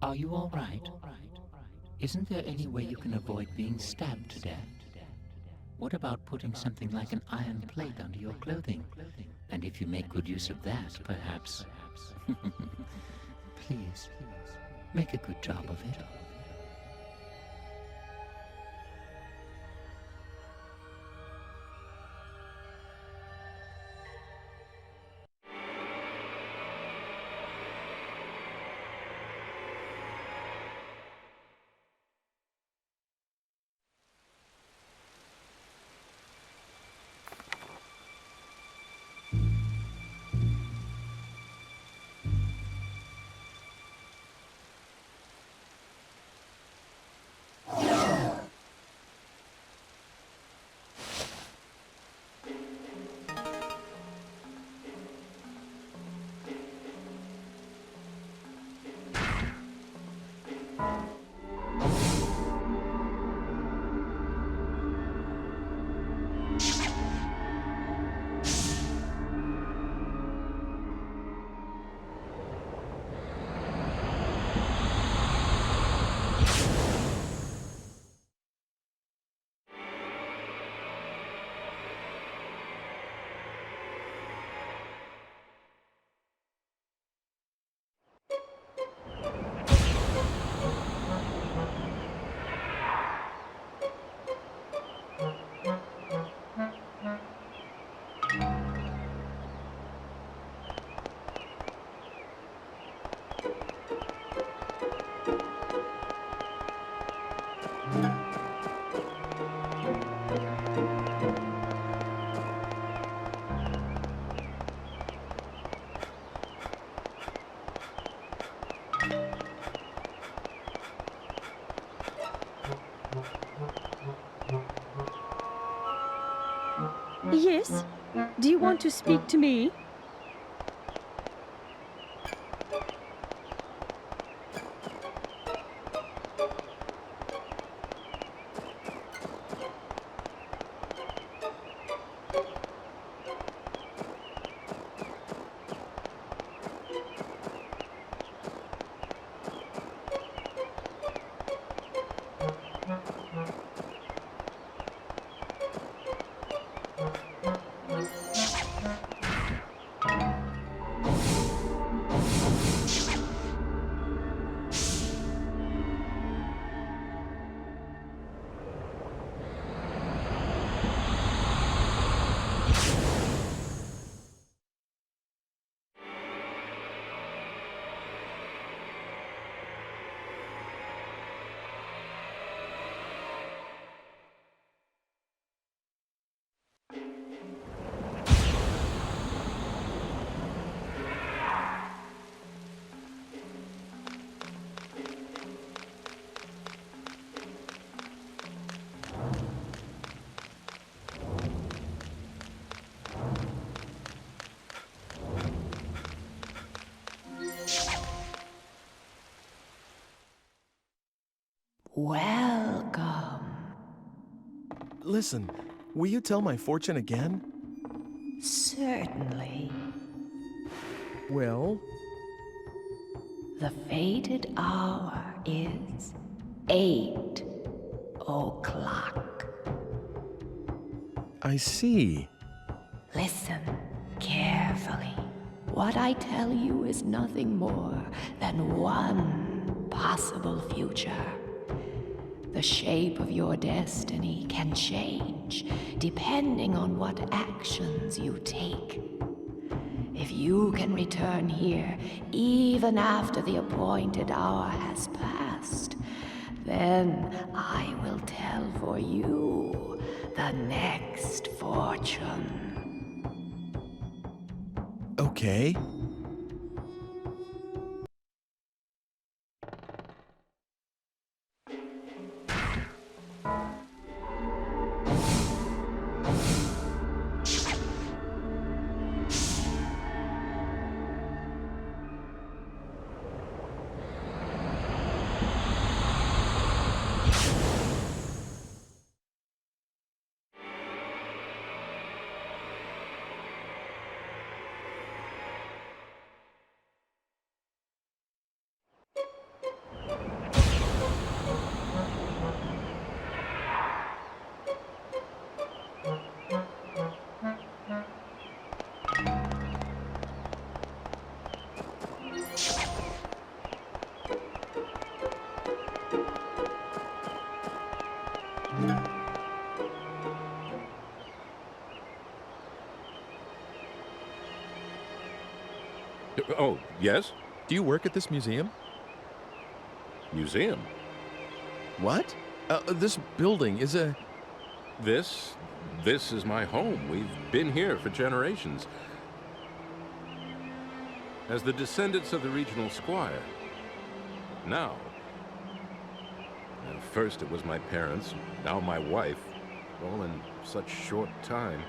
Are you all right? Isn't there any way you can avoid being stabbed to death? What about putting something like an iron plate under your clothing? And if you make good use of that, perhaps... Please, make a good job of it. Yes? Do you want to speak to me? Welcome. Listen, will you tell my fortune again? Certainly. Well, The fated hour is 8 o'clock. I see. Listen carefully. What I tell you is nothing more than one possible future. The shape of your destiny can change depending on what actions you take. If you can return here even after the appointed hour has passed, then I will tell for you the next fortune. Okay. Yes? Do you work at this museum? Museum? What? This building is a... This is my home. We've been here for generations. As the descendants of the regional squire. Now. First it was my parents, now my wife. All in such short time.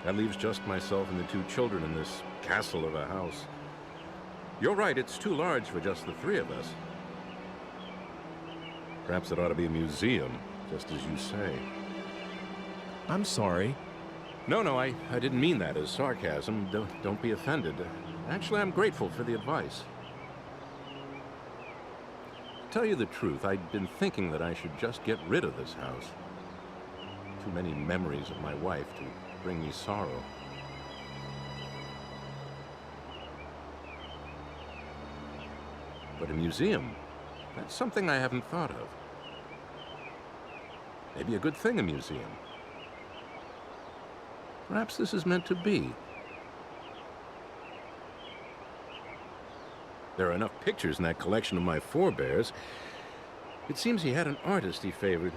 That leaves just myself and the two children in this castle of a house. You're right, it's too large for just the three of us. Perhaps it ought to be a museum, just as you say. I'm sorry. No, I didn't mean that as sarcasm. Don't be offended. Actually, I'm grateful for the advice. To tell you the truth, I'd been thinking that I should just get rid of this house. Too many memories of my wife to bring me sorrow. But a museum, that's something I haven't thought of. Maybe a good thing, a museum. Perhaps this is meant to be. There are enough pictures in that collection of my forebears. It seems he had an artist he favored.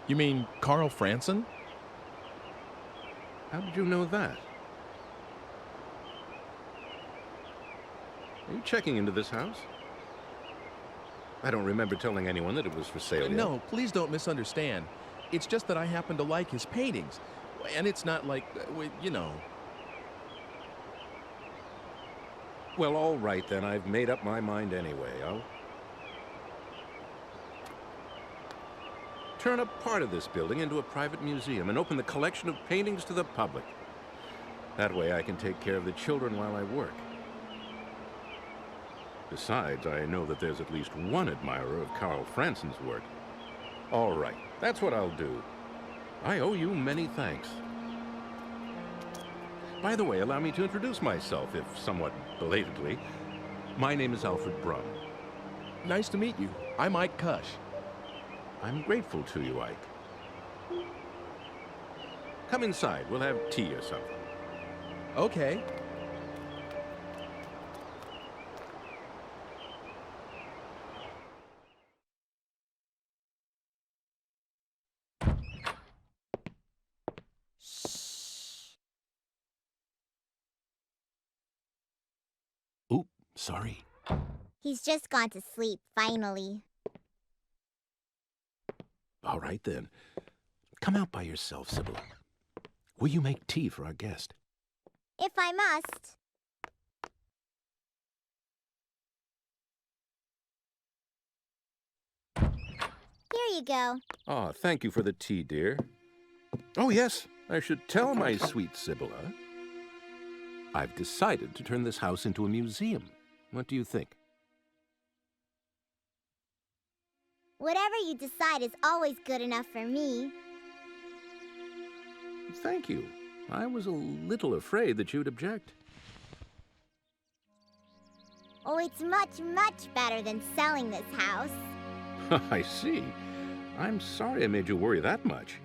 You mean Carl Franson? How did you know that? Are you checking into this house? I don't remember telling anyone that it was for sale yet. No, please don't misunderstand. It's just that I happen to like his paintings. And it's not like, you know... Well, all right then. I've made up my mind anyway. I'll turn a part of this building into a private museum and open the collection of paintings to the public. That way I can take care of the children while I work. Besides, I know that there's at least one admirer of Carl Franson's work. All right, that's what I'll do. I owe you many thanks. By the way, allow me to introduce myself, if somewhat belatedly. My name is Alfred Brum. Nice to meet you. I'm Ike Cush. I'm grateful to you, Ike. Come inside. We'll have tea or something. Okay. Oop, sorry. He's just gone to sleep, finally. All right, then. Come out by yourself, Sybil. Will you make tea for our guest? If I must. Here you go. Ah, thank you for the tea, dear. Oh, yes, I should tell my sweet Sibylla. I've decided to turn this house into a museum. What do you think? Whatever you decide is always good enough for me. Thank you. I was a little afraid that you'd object. Oh, it's much, much better than selling this house. I see. I'm sorry I made you worry that much.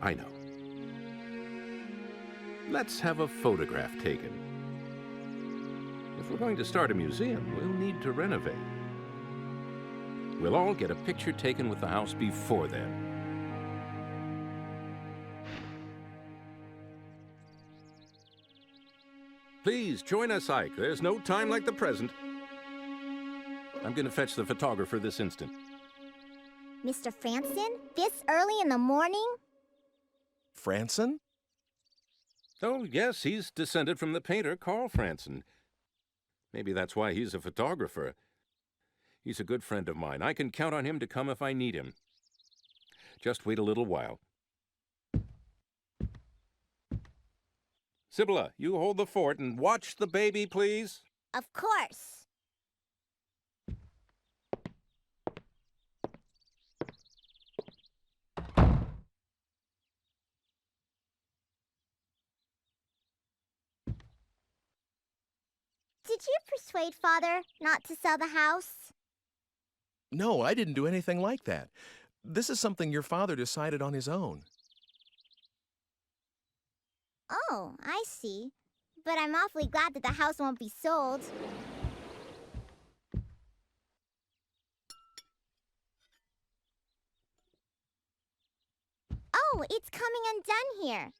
I know. Let's have a photograph taken. If we're going to start a museum, we'll need to renovate. We'll all get a picture taken with the house before then. Please, join us, Ike. There's no time like the present. I'm going to fetch the photographer this instant. Mr. Franson? This early in the morning? Franson? Oh, yes, he's descended from the painter Carl Franson. Maybe that's why he's a photographer. He's a good friend of mine. I can count on him to come if I need him. Just wait a little while. Sibylla, you hold the fort and watch the baby, please. Of course. Did you persuade Father not to sell the house? No, I didn't do anything like that. This is something your father decided on his own. Oh, I see. but I'm awfully glad that the house won't be sold. Oh, it's coming undone here.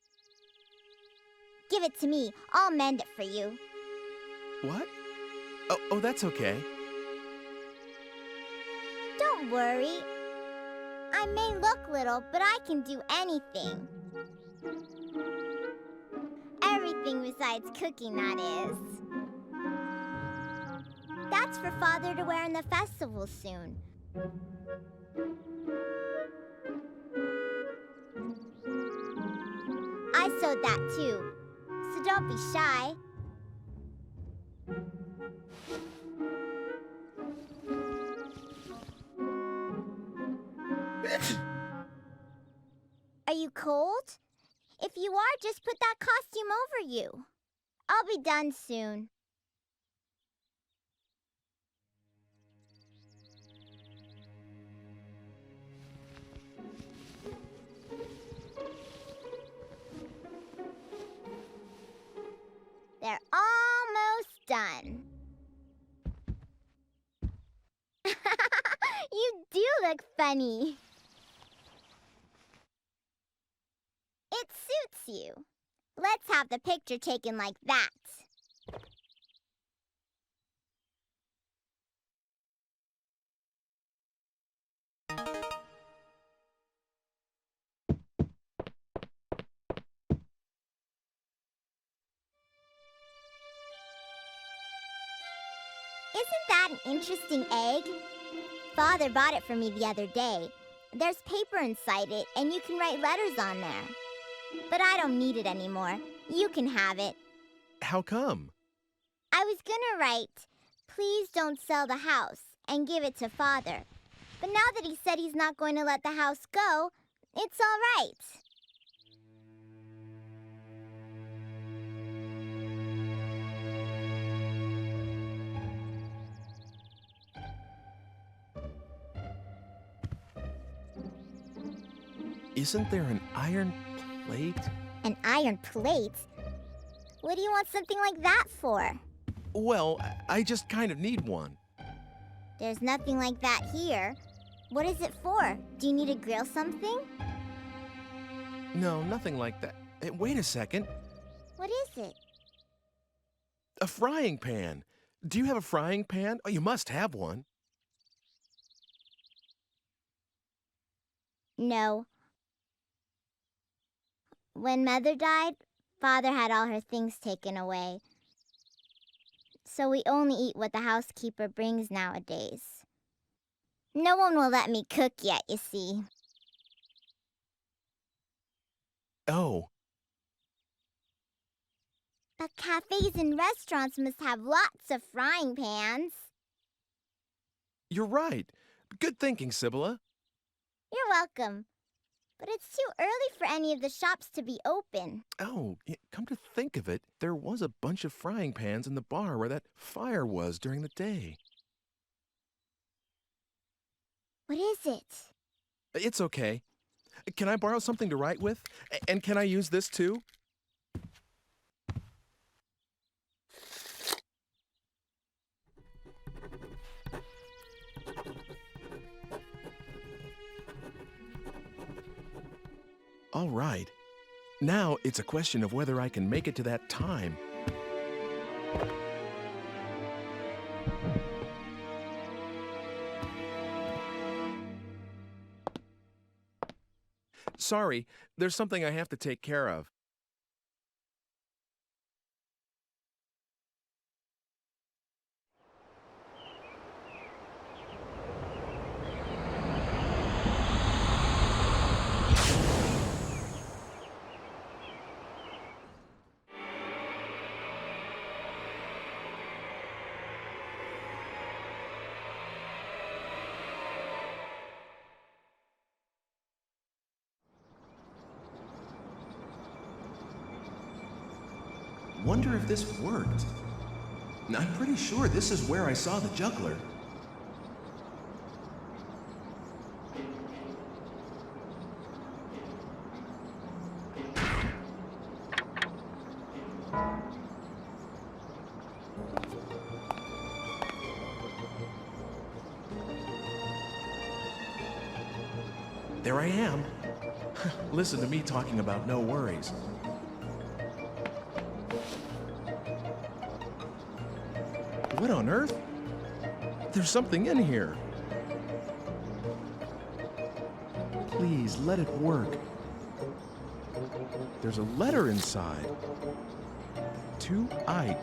Give it to me. I'll mend it for you. What? Oh, that's okay. Don't worry. I may look little, but I can do anything. Everything besides cooking, that is. That's for Father to wear in the festival soon. I sewed that too, so don't be shy. Are you cold? If you are, just put that costume over you. I'll be done soon. They're almost done. You do look funny. It suits you. Let's have the picture taken like that. Isn't that an interesting egg? Father bought it for me the other day. There's paper inside it, and you can write letters on there. But I don't need it anymore. You can have it. How come? I was gonna write, "Please don't sell the house," and give it to Father. But now that he said he's not going to let the house go, it's all right. Isn't there an iron plate? An iron plate? What do you want something like that for? Well, I just kind of need one. There's nothing like that here. What is it for? Do you need to grill something? No, nothing like that. Hey, wait a second. What is it? A frying pan. Do you have a frying pan? Oh, you must have one. No. When Mother died, Father had all her things taken away. So we only eat what the housekeeper brings nowadays. No one will let me cook yet, you see. Oh, But cafes and restaurants must have lots of frying pans. you're right. Good thinking, Sibylla. You're welcome. But it's too early for any of the shops to be open. Oh, come to think of it, there was a bunch of frying pans in the bar where that fire was during the day. What is it? It's okay. Can I borrow something to write with? And can I use this too? All right. Now it's a question of whether I can make it to that time. Sorry, there's something I have to take care of. Wonder if this worked. I'm pretty sure this is where I saw the juggler. There I am. Listen to me talking about no worries. What on earth? There's something in here. Please, let it work. There's a letter inside. To Ike,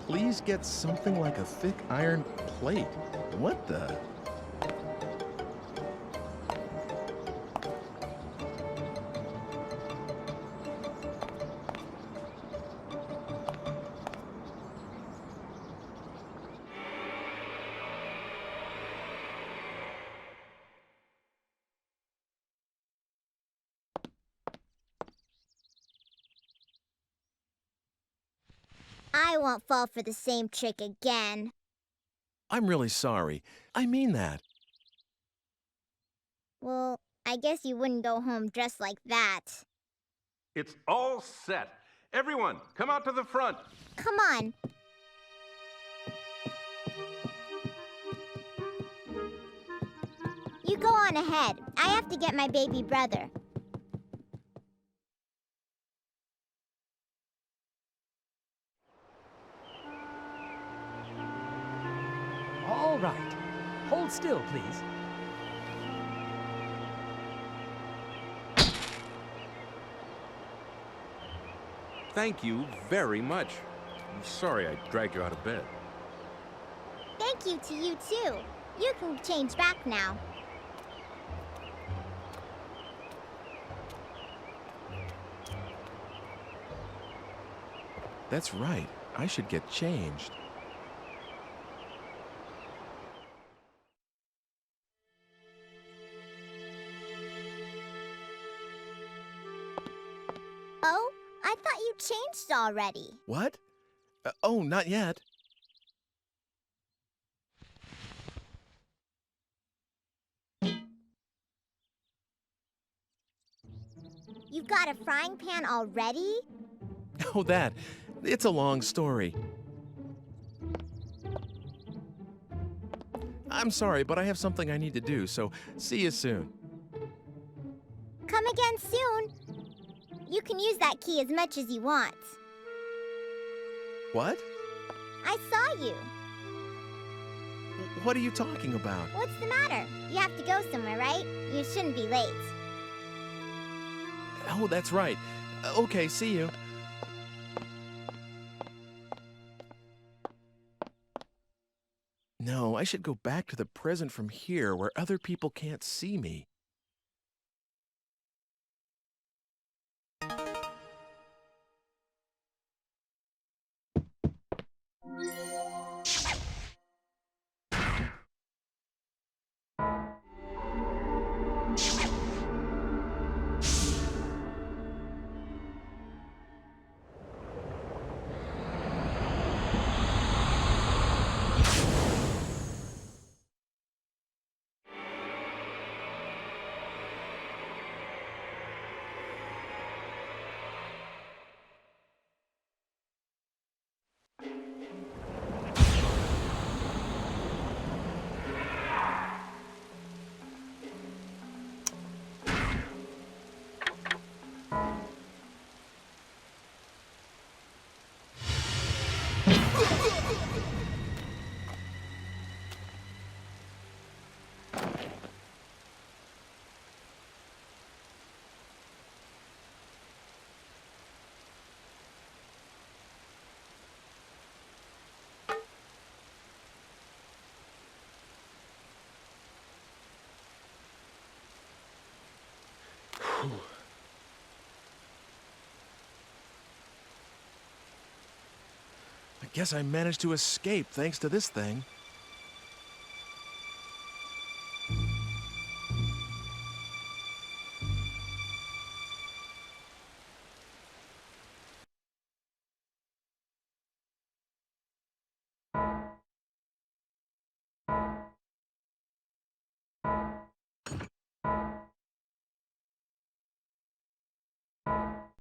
please get something like a thick iron plate. What the? I won't fall for the same trick again. I'm really sorry. I mean that. Well, I guess you wouldn't go home dressed like that. It's all set. Everyone, come out to the front. Come on. You go on ahead. I have to get my baby brother. All right. Hold still, please. Thank you very much. I'm sorry I dragged you out of bed. Thank you to you, too. You can change back now. That's right. I should get changed. Oh, I thought you changed already. What? Oh, not yet. You've got a frying pan already? Oh, that. It's a long story. I'm sorry, but I have something I need to do, so see you soon. Come again soon. You can use that key as much as you want. What? I saw you. What are you talking about? What's the matter? You have to go somewhere, right? You shouldn't be late. Oh, that's right. Okay, see you. No, I should go back to the present from here where other people can't see me. I guess I managed to escape thanks to this thing.